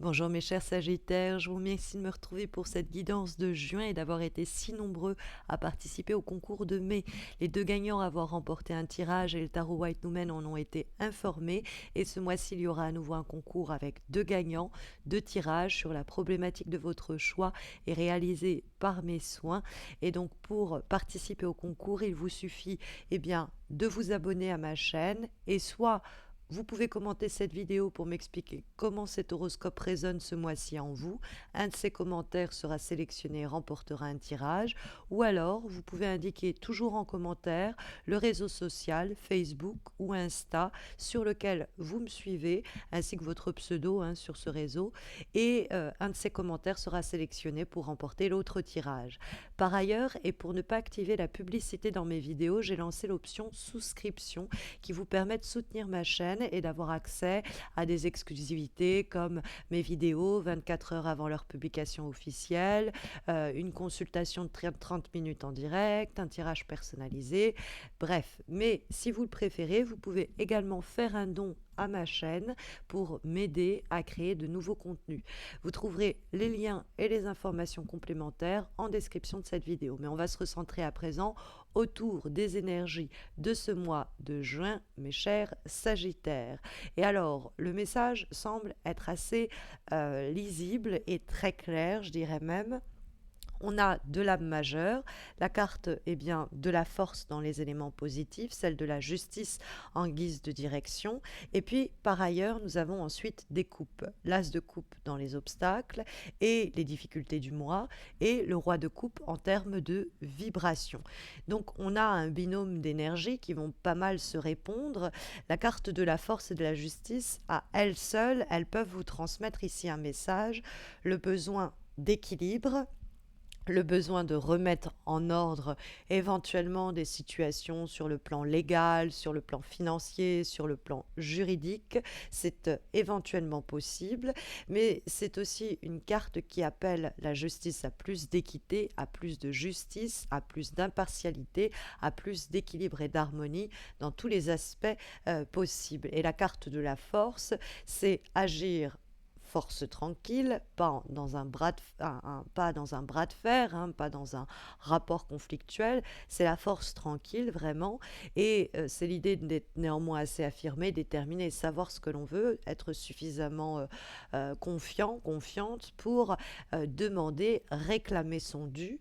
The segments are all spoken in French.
Bonjour mes chers Sagittaires, je vous remercie de me retrouver pour cette guidance de juin et d'avoir été si nombreux à participer au concours de mai. Les deux gagnants à avoir remporté un tirage et le tarot White Numen en ont été informés et ce mois-ci il y aura à nouveau un concours avec deux gagnants, deux tirages sur la problématique de votre choix et réalisé par mes soins. Et donc pour participer au concours, il vous suffit de vous abonner à ma chaîne et soit vous pouvez commenter cette vidéo pour m'expliquer comment cet horoscope résonne ce mois-ci en vous. Un de ces commentaires sera sélectionné et remportera un tirage. Ou alors, vous pouvez indiquer toujours en commentaire le réseau social, Facebook ou Insta, sur lequel vous me suivez, ainsi que votre pseudo sur ce réseau. Et un de ces commentaires sera sélectionné pour remporter l'autre tirage. Par ailleurs, et pour ne pas activer la publicité dans mes vidéos, j'ai lancé l'option souscription qui vous permet de soutenir ma chaîne et d'avoir accès à des exclusivités comme mes vidéos 24 heures avant leur publication officielle, une consultation de 30 minutes en direct, un tirage personnalisé, bref. Mais si vous le préférez, vous pouvez également faire un don à ma chaîne pour m'aider à créer de nouveaux contenus. Vous trouverez les liens et les informations complémentaires en description de cette vidéo. Mais on va se recentrer à présent autour des énergies de ce mois de juin, mes chers Sagittaires. Et alors, le message semble être assez lisible et très clair, je dirais même. On a de l'âme majeure, la carte de la force dans les éléments positifs, celle de la justice en guise de direction, et puis par ailleurs nous avons ensuite des coupes, l'as de coupe dans les obstacles et les difficultés du mois, et le roi de coupe en termes de vibration. Donc on a un binôme d'énergie qui vont pas mal se répondre. La carte de la force et de la justice, à elles seules, elles peuvent vous transmettre ici un message, le besoin d'équilibre, le besoin de remettre en ordre éventuellement des situations sur le plan légal, sur le plan financier, sur le plan juridique, c'est éventuellement possible, mais c'est aussi une carte qui appelle la justice à plus d'équité, à plus de justice, à plus d'impartialité, à plus d'équilibre et d'harmonie dans tous les aspects possibles. Et la carte de la force, c'est agir force tranquille, pas dans un bras de, pas dans un bras de fer, pas dans un rapport conflictuel. C'est la force tranquille, vraiment. Et c'est l'idée d'être néanmoins assez affirmé, déterminé, savoir ce que l'on veut, être suffisamment confiant, confiante pour demander, réclamer son dû,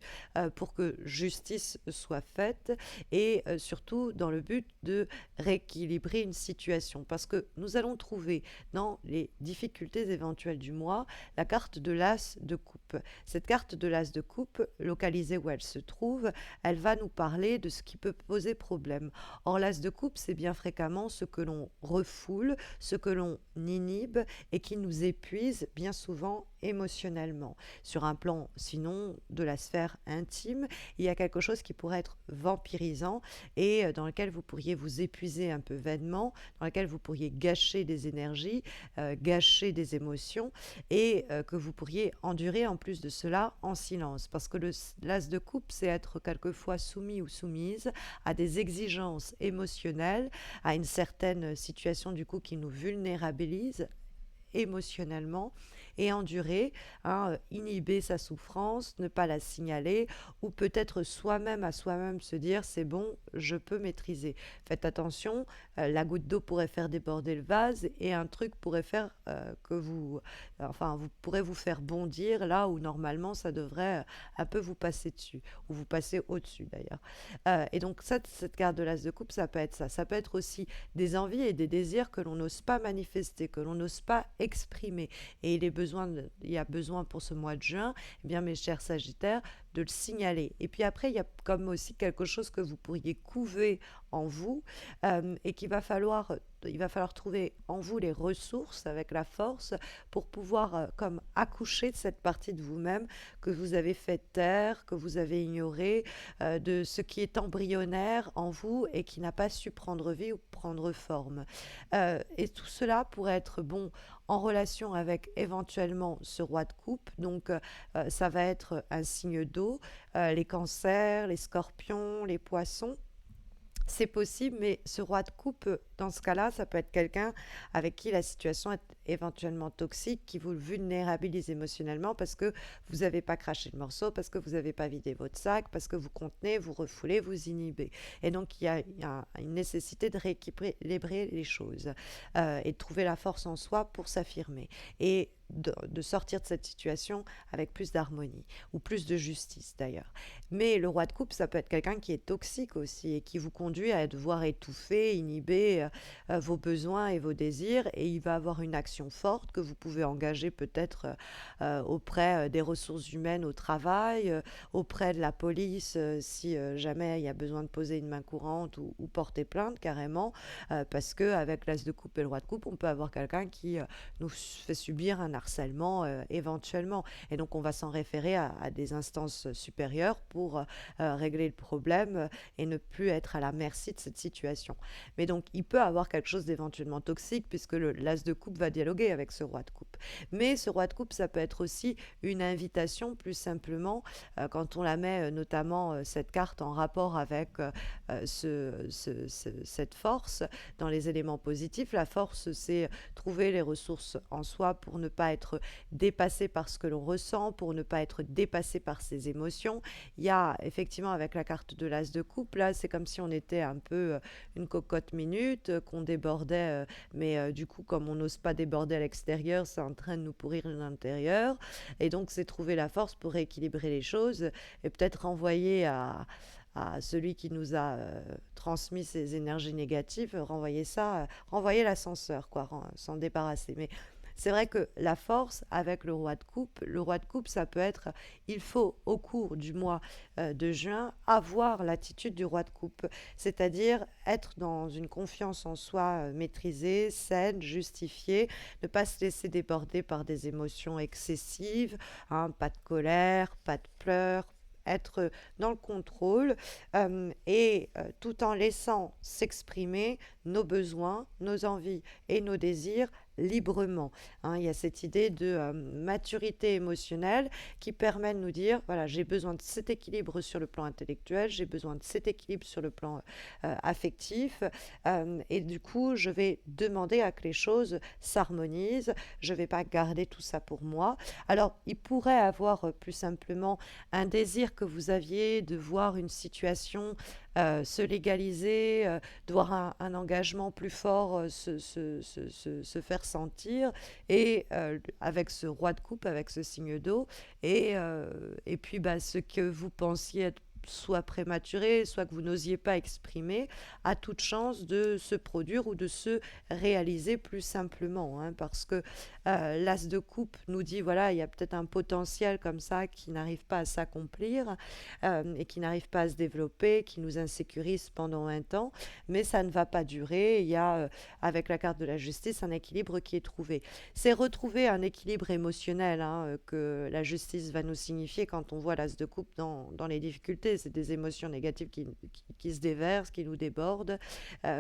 pour que justice soit faite et surtout dans le but de rééquilibrer une situation. Parce que nous allons trouver dans les difficultés éventuelles du mois la carte de l'as de coupe. Cette carte de l'as de coupe, localisée où elle se trouve, elle va nous parler de ce qui peut poser problème. Or, l'as de coupe, c'est bien fréquemment ce que l'on refoule, ce que l'on inhibe et qui nous épuise bien souvent émotionnellement. Sur un plan, sinon, de la sphère intime, il y a quelque chose qui pourrait être vampirisant et dans lequel vous pourriez vous épuiser un peu vainement, dans lequel vous pourriez gâcher des énergies, gâcher des émotions et que vous pourriez endurer en plus de cela en silence. Parce que l'as de coupe, c'est être quelquefois soumis ou soumise à des exigences émotionnelles, à une certaine situation du coup qui nous vulnérabilise émotionnellement et endurer, inhiber sa souffrance, ne pas la signaler ou peut-être soi-même à soi-même se dire c'est bon, je peux maîtriser. Faites attention, la goutte d'eau pourrait faire déborder le vase et un truc pourrait faire que vous pourrez vous faire bondir là où normalement ça devrait un peu vous passer dessus ou vous passer au-dessus d'ailleurs. Et donc cette carte de l'as de coupe, ça peut être ça. Ça peut être aussi des envies et des désirs que l'on n'ose pas manifester, que l'on n'ose pas exprimer. Et il y a besoin pour ce mois de juin, eh bien mes chers Sagittaires, de le signaler. Et puis après, il y a comme aussi quelque chose que vous pourriez couver en vous et il va falloir trouver en vous les ressources avec la force pour pouvoir comme accoucher de cette partie de vous-même que vous avez fait taire, que vous avez ignoré, de ce qui est embryonnaire en vous et qui n'a pas su prendre vie ou prendre forme. Et tout cela pourrait être bon en relation avec éventuellement ce roi de coupe. Donc ça va être un signe d'eau, les cancers, les scorpions, les poissons. C'est possible, mais ce roi de coupe, dans ce cas-là, ça peut être quelqu'un avec qui la situation est éventuellement toxique, qui vous vulnérabilise émotionnellement parce que vous n'avez pas craché le morceau, parce que vous n'avez pas vidé votre sac, parce que vous contenez, vous refoulez, vous inhibez. Et donc, il y a une nécessité de rééquilibrer les choses et de trouver la force en soi pour s'affirmer. Et de sortir de cette situation avec plus d'harmonie ou plus de justice d'ailleurs. Mais le roi de coupe, ça peut être quelqu'un qui est toxique aussi et qui vous conduit à devoir étouffer, inhiber vos besoins et vos désirs. Et il va avoir une action forte que vous pouvez engager peut-être auprès des ressources humaines au travail, auprès de la police si jamais il y a besoin de poser une main courante ou porter plainte carrément. Parce qu'avec l'as de coupe et le roi de coupe, on peut avoir quelqu'un qui nous fait subir un harcèlement éventuellement. Et donc on va s'en référer à des instances supérieures pour régler le problème et ne plus être à la merci de cette situation. Mais donc il peut avoir quelque chose d'éventuellement toxique puisque l'as de coupe va dialoguer avec ce roi de coupe. Mais ce roi de coupe, ça peut être aussi une invitation plus simplement quand on la met notamment cette carte en rapport avec cette force dans les éléments positifs. La force, c'est trouver les ressources en soi pour ne pas être dépassé par ce que l'on ressent, pour ne pas être dépassé par ses émotions. Il y a effectivement avec la carte de l'as de coupe, là c'est comme si on était un peu une cocotte minute, qu'on débordait, mais du coup comme on n'ose pas déborder à l'extérieur, c'est en train de nous pourrir l'intérieur. Et donc c'est trouver la force pour rééquilibrer les choses et peut-être renvoyer à celui qui nous a transmis ces énergies négatives, renvoyer ça, renvoyer l'ascenseur, quoi, s'en débarrasser. Mais c'est vrai que la force avec le roi de coupe, ça peut être, il faut au cours du mois de juin avoir l'attitude du roi de coupe, c'est-à-dire être dans une confiance en soi maîtrisée, saine, justifiée, ne pas se laisser déborder par des émotions excessives, hein, pas de colère, pas de pleurs, être dans le contrôle et tout en laissant s'exprimer nos besoins, nos envies et nos désirs librement. Hein. Il y a cette idée de maturité émotionnelle qui permet de nous dire, voilà, j'ai besoin de cet équilibre sur le plan intellectuel, j'ai besoin de cet équilibre sur le plan affectif, et du coup, je vais demander à que les choses s'harmonisent, je ne vais pas garder tout ça pour moi. Alors, il pourrait avoir plus simplement un désir que vous aviez de voir une situation se légaliser, de voir un engagement plus fort se faire sentir, et avec ce roi de coupe, avec ce signe d'eau, et puis bah, ce que vous pensiez être soit prématuré, soit que vous n'osiez pas exprimer, a toute chance de se produire ou de se réaliser plus simplement. Hein, parce que l'as de coupe nous dit, voilà, il y a peut-être un potentiel comme ça qui n'arrive pas à s'accomplir et qui n'arrive pas à se développer, qui nous insécurise pendant un temps, mais ça ne va pas durer. Il y a, avec la carte de la justice, un équilibre qui est trouvé. C'est retrouver un équilibre émotionnel hein, que la justice va nous signifier quand on voit l'as de coupe dans les difficultés. C'est des émotions négatives qui se déversent, qui nous débordent,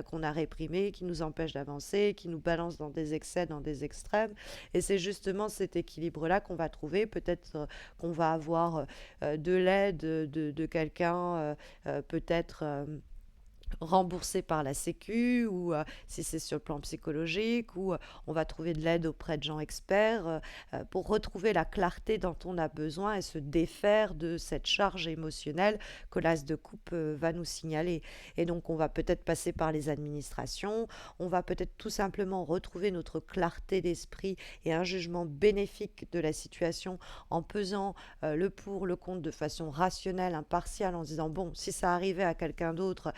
qu'on a réprimées, qui nous empêchent d'avancer, qui nous balancent dans des excès, dans des extrêmes. Et c'est justement cet équilibre-là qu'on va trouver. Peut-être qu'on va avoir de l'aide de quelqu'un, peut-être remboursé par la Sécu, ou si c'est sur le plan psychologique, ou on va trouver de l'aide auprès de gens experts pour retrouver la clarté dont on a besoin et se défaire de cette charge émotionnelle que l'as de coupe va nous signaler. Et donc on va peut-être passer par les administrations, on va peut-être tout simplement retrouver notre clarté d'esprit et un jugement bénéfique de la situation en pesant le pour, le contre de façon rationnelle, impartiale, en se disant bon, si ça arrivait à quelqu'un d'autre,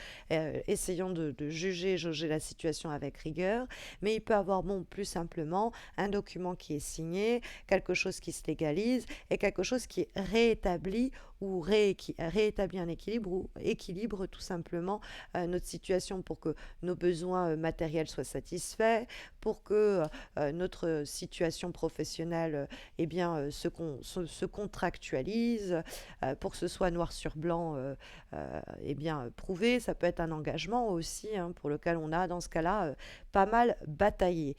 essayons de juger, jauger la situation avec rigueur, mais il peut avoir bon, plus simplement un document qui est signé, quelque chose qui se légalise et quelque chose qui réétablit ou réétablit un équilibre ou équilibre tout simplement notre situation pour que nos besoins matériels soient satisfaits, pour que notre situation professionnelle eh bien, se contractualise, pour que ce soit noir sur blanc eh bien, prouvé. Ça peut être un engagement aussi hein, pour lequel on a dans ce cas-là pas mal bataillé.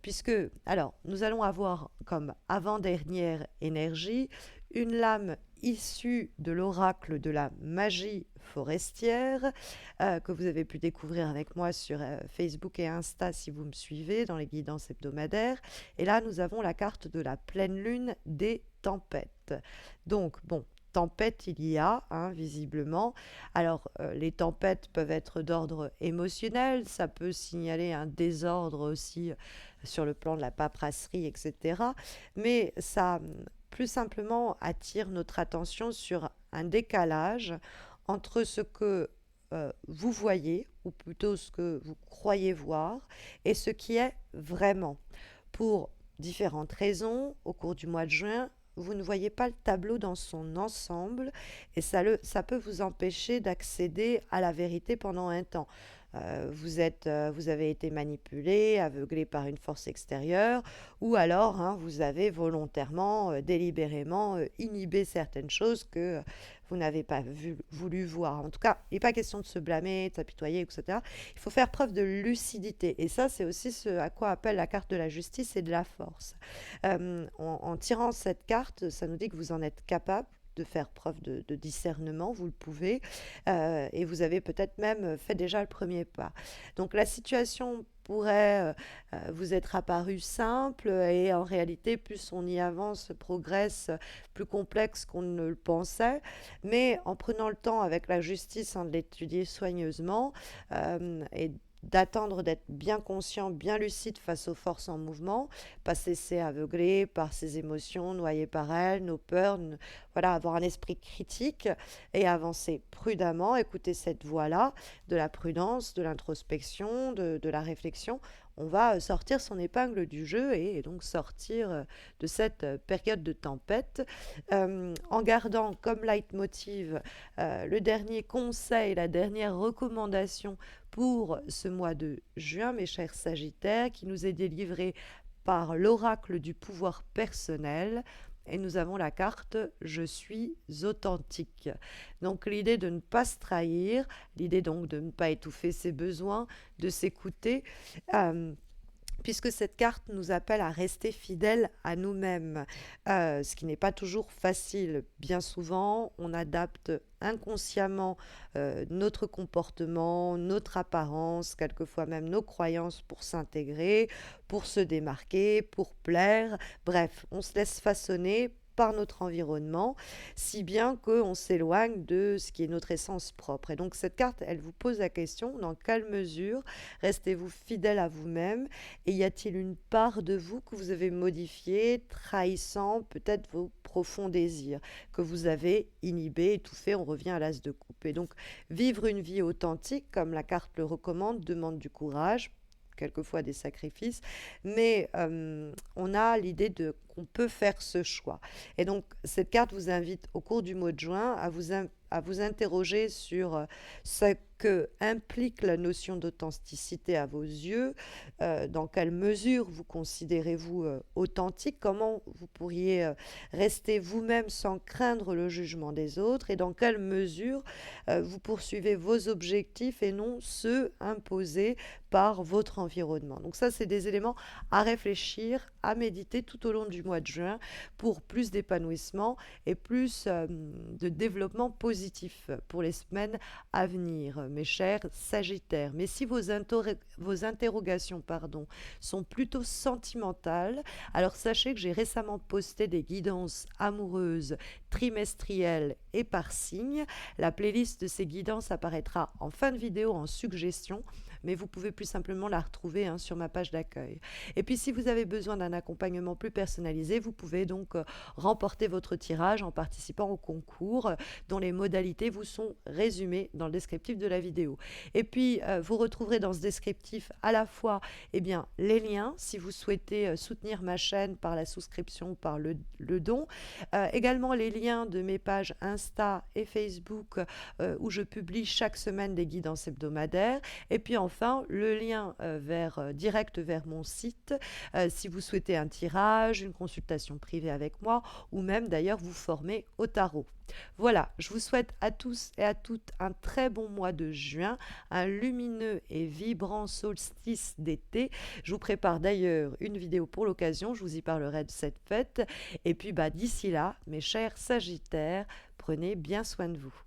Puisque, alors, nous allons avoir comme avant-dernière énergie une lame issu de l'oracle de la magie forestière que vous avez pu découvrir avec moi sur Facebook et Insta si vous me suivez dans les guidances hebdomadaires. Et là, nous avons la carte de la pleine lune des tempêtes. Donc, bon, tempête il y a, hein, visiblement. Alors, les tempêtes peuvent être d'ordre émotionnel, ça peut signaler un désordre aussi sur le plan de la paperasserie, etc. Mais ça, plus simplement, attire notre attention sur un décalage entre ce que vous voyez, ou plutôt ce que vous croyez voir, et ce qui est vraiment. Pour différentes raisons, au cours du mois de juin, vous ne voyez pas le tableau dans son ensemble et ça peut vous empêcher d'accéder à la vérité pendant un temps. Vous avez été manipulé, aveuglé par une force extérieure, ou alors hein, vous avez volontairement, délibérément inhibé certaines choses que vous n'avez pas voulu voir. En tout cas, il n'est pas question de se blâmer, de s'apitoyer, etc. Il faut faire preuve de lucidité. Et ça, c'est aussi ce à quoi appelle la carte de la justice et de la force. En tirant cette carte, ça nous dit que vous en êtes capable de faire preuve de discernement, vous le pouvez, et vous avez peut-être même fait déjà le premier pas. Donc la situation pourrait vous être apparue simple et en réalité, plus on y avance, progresse, plus complexe qu'on ne le pensait, mais en prenant le temps avec la justice hein, de l'étudier soigneusement et d'attendre d'être bien conscient, bien lucide face aux forces en mouvement, pas se laisser aveugler par ses émotions, noyer par elles, nos peurs, voilà, avoir un esprit critique et avancer prudemment, écouter cette voix-là, de la prudence, de l'introspection, de la réflexion. On va sortir son épingle du jeu et donc sortir de cette période de tempête en gardant comme leitmotiv le dernier conseil, la dernière recommandation pour ce mois de juin, mes chers Sagittaires, qui nous est délivré par l'oracle du pouvoir personnel. Et nous avons la carte Je suis authentique. Donc l'idée de ne pas se trahir, l'idée donc de ne pas étouffer ses besoins, de s'écouter. Puisque cette carte nous appelle à rester fidèles à nous-mêmes, ce qui n'est pas toujours facile. Bien souvent, on adapte inconsciemment notre comportement, notre apparence, quelquefois même nos croyances pour s'intégrer, pour se démarquer, pour plaire. Bref, on se laisse façonner par notre environnement, si bien qu'on s'éloigne de ce qui est notre essence propre. Et donc cette carte, elle vous pose la question, dans quelle mesure restez-vous fidèle à vous-même et y a-t-il une part de vous que vous avez modifiée, trahissant peut-être vos profonds désirs, que vous avez inhibés, étouffés, on revient à l'as de coupe. Et donc vivre une vie authentique, comme la carte le recommande, demande du courage, quelquefois des sacrifices, mais on a l'idée qu'on peut faire ce choix. Et donc, cette carte vous invite au cours du mois de juin à vous interroger sur ce que implique la notion d'authenticité à vos yeux, dans quelle mesure vous considérez-vous authentique, comment vous pourriez rester vous-même sans craindre le jugement des autres, et dans quelle mesure vous poursuivez vos objectifs et non ceux imposés par votre environnement. Donc ça, c'est des éléments à réfléchir, à méditer tout au long du mois de juin pour plus d'épanouissement et plus de développement positif pour les semaines à venir, mes chers Sagittaires. Mais si vos interrogations sont plutôt sentimentales, alors sachez que j'ai récemment posté des guidances amoureuses trimestrielles et par signe. La playlist de ces guidances apparaîtra en fin de vidéo en suggestion, mais vous pouvez plus simplement la retrouver sur ma page d'accueil. Et puis si vous avez besoin d'un accompagnement plus personnalisé, vous pouvez donc remporter votre tirage en participant au concours dont les modalités vous sont résumées dans le descriptif de la vidéo. Et puis vous retrouverez dans ce descriptif à la fois les liens si vous souhaitez soutenir ma chaîne par la souscription ou par le don, également les liens de mes pages Insta et Facebook où je publie chaque semaine des guidances hebdomadaires, et puis enfin le lien direct vers mon site si vous souhaitez souhaitez un tirage, une consultation privée avec moi ou même d'ailleurs vous former au tarot. Voilà, je vous souhaite à tous et à toutes un très bon mois de juin, un lumineux et vibrant solstice d'été. Je vous prépare d'ailleurs une vidéo pour l'occasion, je vous y parlerai de cette fête. Et puis d'ici là, mes chers Sagittaires, prenez bien soin de vous.